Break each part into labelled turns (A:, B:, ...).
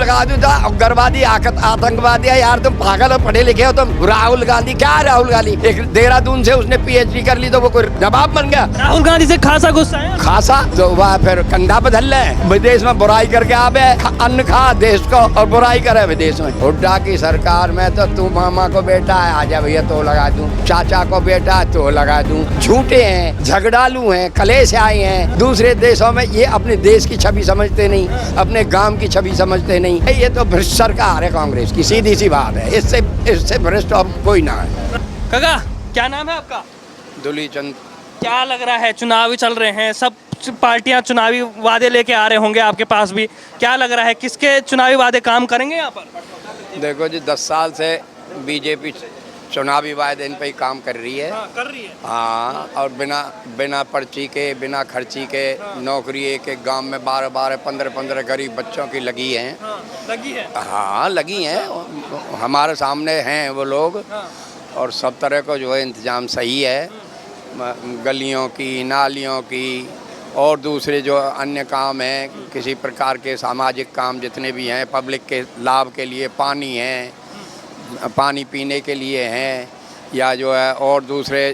A: लगा दूं था उग्रवादी आतंकवादी है यार, तुम पागल हो, पढ़े लिखे हो तुम। राहुल गांधी क्या है? राहुल गांधी एक देहरादून से उसने PhD कर ली तो वो कोई नवाब बन गया?
B: राहुल गांधी से खासा गुस्सा है।
A: खासा तो वह फिर कंधा बदल ले, विदेश में बुराई करके आवे, अन्न खा देश को और बुराई करे विदेश में। हुड्डा की सरकार में तो तू मामा को बेटा है, आजा भैया तो लगा दूं, चाचा को बेटा है तो लगा दूं। झूठे हैं, झगड़ालू हैं, कलेश आए हैं दूसरे देशों में। ये अपने देश की छवि समझते नहीं, अपने गांव की छवि समझते नहीं। ये तो भ्रष्ट सरकार है कांग्रेस की, सीधी सी बात है। इससे भ्रष्ट अब कोई ना है।
B: काका क्या नाम है आपका?
A: दुली चंद।
B: क्या लग रहा है, चुनाव चल रहे हैं, सब पार्टियां चुनावी वादे लेके आ रहे होंगे आपके पास भी, क्या लग रहा है किसके चुनावी वादे काम करेंगे यहाँ पर?
A: देखो जी 10 साल से बीजेपी चुनावी वायदे इन पे ही काम कर रही है।
B: कर रही है।
A: हाँ, और बिना पर्ची के, बिना खर्ची के नौकरी एक एक गांव में 12-12, 15-15 गरीब बच्चों की लगी हैं।
B: लगी है।
A: हाँ लगी हैं, हमारे सामने हैं वो लोग। और सब तरह का जो है इंतजाम सही है, गलियों की, नालियों की और दूसरे जो अन्य काम हैं, किसी प्रकार के सामाजिक काम जितने भी हैं, पब्लिक के लाभ के लिए पानी है, पानी पीने के लिए हैं, या जो है और दूसरे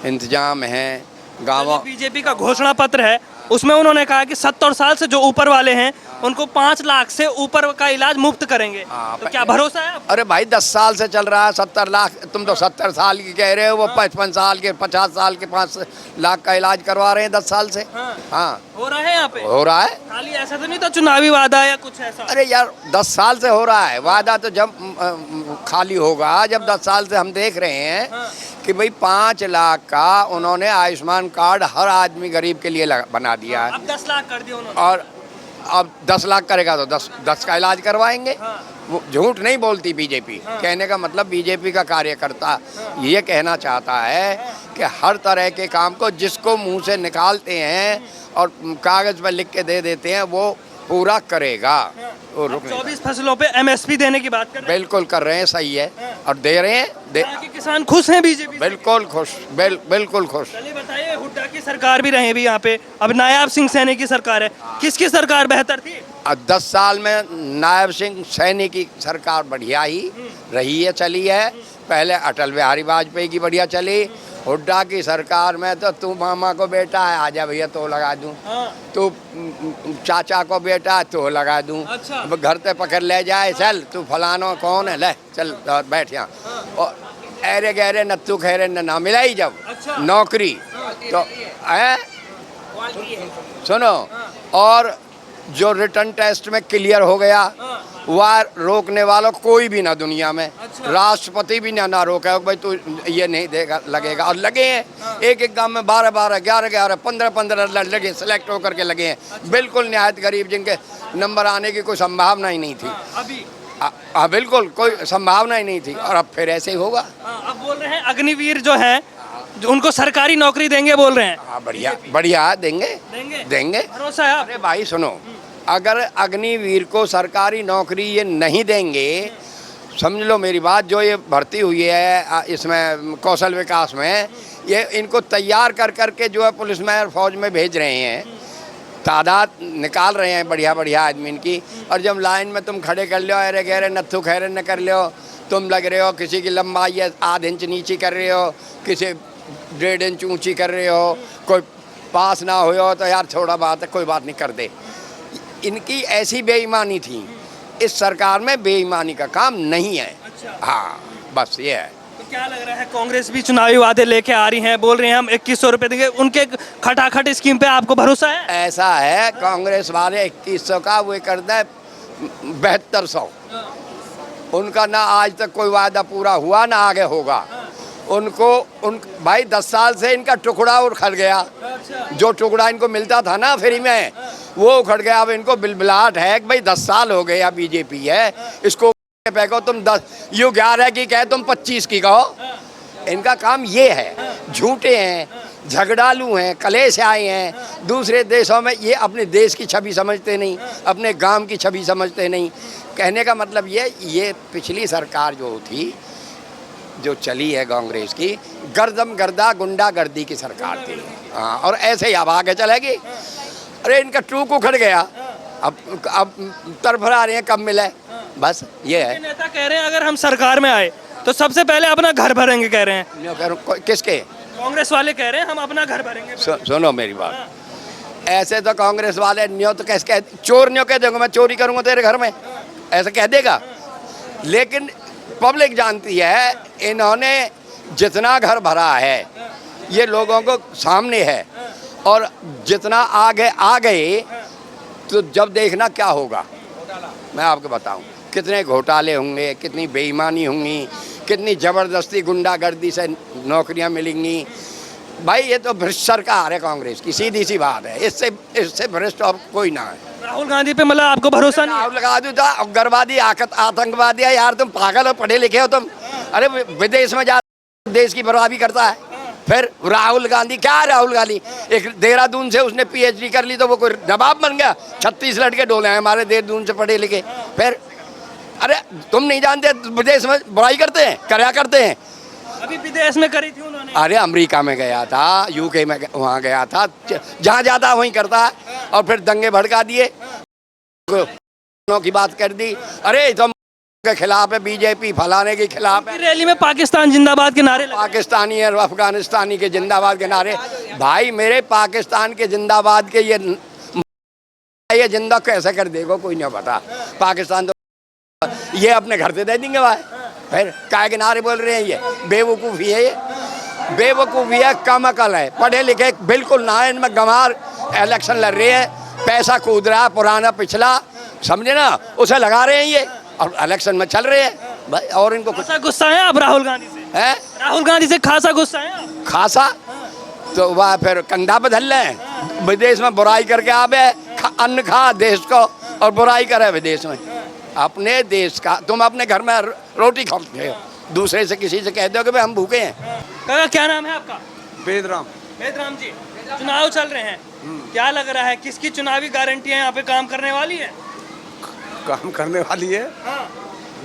A: इंतजाम हैं गाँवों।
B: बीजेपी का घोषणा पत्र है, उसमें उन्होंने कहा कि 70 साल से जो ऊपर वाले हैं उनको 5 लाख से ऊपर का इलाज मुफ्त करेंगे। तो क्या भरोसा है आपको?
A: अरे भाई 10 साल से चल रहा है 70 लाख, तुम तो 70 साल की कह रहे हो, वो 55 साल के, 50 साल के 5 लाख का इलाज करवा रहे हैं 10 साल से। हाँ
B: हो रहा है यहाँ पे,
A: हो रहा है।
B: खाली ऐसा तो नहीं था चुनावी वादा या कुछ ऐसा?
A: अरे यार 10 साल से हो रहा है वादा, तो जब खाली होगा, जब 10 साल से हम देख रहे हैं कि भाई 5 लाख का उन्होंने आयुष्मान कार्ड हर आदमी गरीब के लिए बना दिया है।
B: अब 10 लाख कर दिया उन्होंने।
A: और अब 10 लाख करेगा तो 10 का इलाज करवाएंगे। वो झूठ नहीं बोलती बीजेपी। कहने का मतलब बीजेपी का कार्यकर्ता ये कहना चाहता है कि हर तरह के काम को जिसको मुंह से निकालते हैं और कागज पर लिख के दे देते हैं वो पूरा करेगा।
B: 24 फसलों पे MSP देने की बात कर रहे हैं।
A: बिल्कुल कर रहे हैं, सही है, और दे रहे हैं।
B: यहाँ के किसान खुश हैं बीजेपी से?
A: बिल्कुल खुश, बिल्कुल खुश।
B: चलिए बताइए, हुड्डा की सरकार भी रही भी यहाँ पे, अब नायाब सिंह सैनी की सरकार है, किसकी सरकार बेहतर थी?
A: 10 साल में नायब सिंह सैनी की सरकार बढ़िया ही रही है, चली है। पहले अटल बिहारी वाजपेयी की बढ़िया चली। हुड्डा की सरकार में तो तू मामा को बेटा है, आजा भैया तो लगा दूं, तू चाचा को बेटा है तो लगा दूं। अच्छा। घर पे पकड़ ले जाए, चल तू फलानो कौन है, ले चल बैठ यहाँ। और ऐरे गहरे नत्थू खैरे ना मिला ही जब नौकरी तो है। सुनो, और जो रिटर्न टेस्ट में क्लियर हो गया वह रोकने वाला कोई भी ना दुनिया में। राष्ट्रपति भी ना रोका भाई तू ये नहीं देगा, लगेगा। और लगे हैं एक एक गांव में 12-12, 11-11, 15-15 लगे, सिलेक्ट होकर के लगे हैं। बिल्कुल निहायत गरीब जिनके नंबर आने की कोई संभावना ही नहीं थी अभी। हाँ बिल्कुल कोई संभावना ही नहीं थी, और अब फिर ऐसे ही होगा।
B: अब बोल रहे हैं अग्निवीर जो है जो उनको सरकारी नौकरी देंगे बोल रहे हैं।
A: हाँ बढ़िया बढ़िया, देंगे।
B: भरोसा है?
A: अरे भाई सुनो, अगर अग्निवीर को सरकारी नौकरी ये नहीं देंगे, समझ लो मेरी बात, जो ये भर्ती हुई है इसमें कौशल विकास में, ये इनको तैयार कर करके जो है पुलिस में और फौज में भेज रहे हैं, तादाद निकाल रहे हैं बढ़िया बढ़िया आदमी इनकी। और जब लाइन में तुम खड़े कर लो, अरे गहरे नत्थू खैरे न कर लो, तुम लग रहे हो किसी की लंबाई है आध इंच नीची कर रहे हो, किसी 1.5 इंच ऊंची कर रहे हो, कोई पास ना हो तो यार छोड़ा बात है, कोई बात नहीं कर दे। इनकी ऐसी बेईमानी थी, इस सरकार में बेईमानी का काम नहीं है। अच्छा। हाँ बस ये है।
B: तो क्या लग रहा है, कांग्रेस भी चुनावी वादे लेके आ रही है, बोल रहे हैं हम 2100 रुपए देंगे, उनके खटाखट स्कीम पे आपको भरोसा है? ऐसा
A: है, कांग्रेस वाले 2100 का वो करता है 7200। उनका ना आज तक कोई वादा पूरा हुआ ना आगे होगा। भाई 10 साल से इनका टुकड़ा उखड़ गया। जो टुकड़ा इनको मिलता था ना फ्री में वो उखड़ गया। अब इनको बिलबिलाहट है कि भाई 10 साल हो गए, अब बीजेपी है, इसको फेंको तुम 10, यू 11 की कहे तुम 25 की कहो। इनका काम ये है, झूठे हैं, झगड़ालू हैं, कलेश आए हैं दूसरे देशों में। ये अपने देश की छवि समझते नहीं, अपने गांव की छवि समझते नहीं। कहने का मतलब ये पिछली सरकार जो थी, जो चली है कांग्रेस की, गर्दम गर्दा गुंडागर्दी की सरकार थी। हाँ, और ऐसे ही अब आगे चलेगी। अरे इनका टूक उखड़ गया, अब तरफरा रहे हैं कब मिले, बस ये
B: ये
A: है।
B: नेता कह रहे हैं अगर हम सरकार में आए तो सबसे पहले अपना घर भरेंगे, कह रहे हैं।
A: न्यों करूं, किसके?
B: कांग्रेस वाले कह रहे हैं हम अपना घर भरेंगे।
A: सुनो मेरी बात, ऐसे तो कांग्रेस वाले न्यों तो कैसे कह, चोर न्यों कह देगा मैं चोरी करूंगा तेरे घर में, ऐसा कह देगा। लेकिन पब्लिक जानती है इन्होंने जितना घर भरा है ये लोगों को सामने है, और जितना आगे आ गए तो जब देखना क्या होगा। मैं आपको बताऊं कितने घोटाले होंगे, कितनी बेईमानी होंगी, कितनी ज़बरदस्ती गुंडागर्दी से नौकरियां मिलेंगी। भाई ये तो भ्रष्ट सरकार है कांग्रेस की, सीधी सी बात है। इससे भ्रष्ट और कोई ना है।
B: राहुल गांधी पे मतलब आपको भरोसा नहीं है?
A: राहुल गांधी था उग्रवादी आतंकवादी है यार, तुम पागल हो, पढ़े लिखे हो तुम। अरे विदेश में जा देश की बर्बादी करता है। फिर राहुल गांधी क्या है? राहुल गांधी एक देहरादून से उसने PhD कर ली तो वो कोई नवाब बन गया? 36 लड़के डोले हैं हमारे देहरादून से पढ़े लिखे। फिर अरे तुम नहीं जानते विदेश में बुराई करते हैं, क्या करते हैं?
B: अभी विदेश में करी थी उन्होंने।
A: अरे अमेरिका में गया था, UK में वहाँ गया था, जहाँ जाता वहीं करता है। और फिर दंगे भड़का दिए, की बात कर दी। अरे तुम के खिलाफ है, BJP फलाने के खिलाफ है।
B: रैली में पाकिस्तान जिंदाबाद के नारे लगे।
A: पाकिस्तानी और अफगानिस्तानी के जिंदाबाद के नारे। भाई मेरे पाकिस्तान के जिंदाबाद के ये जिंदा कैसे कर देगा कोई नहीं पता। पाकिस्तान तो ये अपने घर से दे देंगे भाई। फिर काय के नारे बोल रहे हैं? ये बेवकूफ़ी है, ये बेवकूफ़ी है, कम अकल है, पढ़े लिखे बिल्कुल ना है। इनमें गंवार इलेक्शन लड़ रहे हैं, पैसा कूद रहा है पुराना पिछला, समझे ना, उसे लगा रहे हैं ये, और इलेक्शन में चल रहे हैं भाई। और इनको कुछ
B: खासा गुस्सा है आप राहुल गांधी से?
A: है
B: राहुल गांधी से खासा गुस्सा है आप?
A: खासा तो वह फिर कंधा बदल रहे हैं। विदेश में बुराई करके आवे, अन्न खा देश को और बुराई करे विदेश में। अपने देश का तुम अपने घर में रोटी खाते हो, दूसरे से किसी से कह दो कि भाई हम भूखे हैं।
B: काका क्या नाम है आपका?
C: वेदराम।
B: वेदराम जी, चुनाव चल रहे हैं, क्या लग रहा है किसकी चुनावी गारंटियां यहाँ पे काम करने वाली है?
C: काम करने वाली है,
B: हाँ,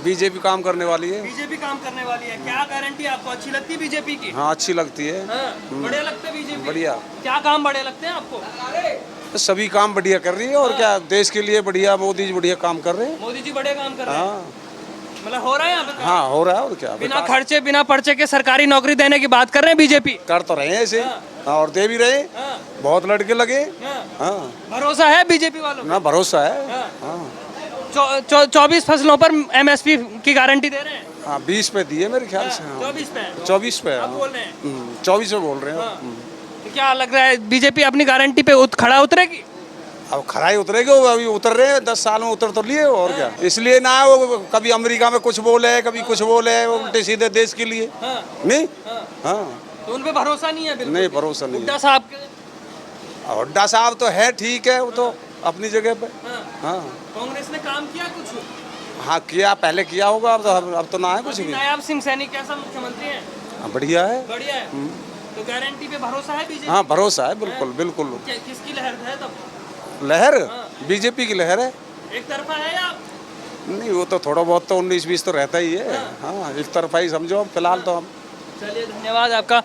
C: बीजेपी काम करने वाली है।
B: बीजेपी काम करने वाली है। क्या गारंटी आपको अच्छी लगती है बीजेपी की?
C: हाँ अच्छी लगती है।
B: हाँ, बढ़िया लगता है बीजेपी?
C: बढ़िया।
B: क्या काम बढ़िया लगते हैं आपको?
C: सभी काम बढ़िया कर रही है, और क्या देश के लिए बढ़िया, मोदी जी बढ़िया काम कर रहे हैं।
B: मोदी जी बढ़िया काम कर रहे हैं,
C: हाँ
B: मतलब हो रहा है यहाँ पे काम?
C: हाँ हो रहा है, और क्या
B: बिना खर्चे बिना पर्चे के सरकारी नौकरी देने की बात कर रहे हैं बीजेपी।
C: कर तो रहे हैं ऐसे, और दे भी रहे।
B: हाँ,
C: बहुत लड़के लगे।
B: हाँ।
C: हाँ
B: भरोसा है बीजेपी वालों को?
C: ना भरोसा है।
B: हाँ।
C: हाँ
B: 24 फसलों पर MSP की गारंटी दे रहे हैं।
C: हाँ 20 पे दिए मेरे ख्याल से। हाँ
B: 24 पे?
C: 24 पे।
B: आप बोल रहे हैं?
C: 24 पे बोल रहे हैं।
B: तो क्या लग रहा है बीजेपी अपनी गारंटी पे खड़ा उतरेगी?
C: अब खराई उतरेगी, वो अभी उतर रहे हैं, 10 साल में उतर तो लिए, और क्या। इसलिए ना वो कभी अमेरिका में कुछ बोले, कभी कुछ बोले, वो उल्टे सीधे देश के लिए।
B: हाँ,
C: नहीं।
B: हाँ।
C: हाँ
B: तो उन पे भरोसा नहीं है बिल्कुल?
C: नहीं भरोसा नहीं
B: हुड्डा
C: है।
B: साहब के?
C: हुड्डा साहब तो है, ठीक है, वो तो अपनी जगह पे।
B: हाँ।
C: हाँ
B: कांग्रेस ने काम किया कुछ?
C: हाँ किया, पहले किया होगा, अब तो ना है कुछ भी।
B: नायाब सिंह सैनी कैसा मुख्यमंत्री है?
C: हाँ, बढ़िया है।
B: बढ़िया है। तो गारंटी पे भरोसा है बीजेपी?
C: हाँ भरोसा है, बिल्कुल बिल्कुल।
B: किसकी लहर है तब?
C: लहर
B: हाँ।
C: बीजेपी की लहर है।
B: एक तरफा है या?
C: नहीं वो तो थोड़ा बहुत तो 19-20 तो रहता ही है। हाँ एक तरफा ही समझो फिलहाल तो हम।
B: चलिए धन्यवाद आपका।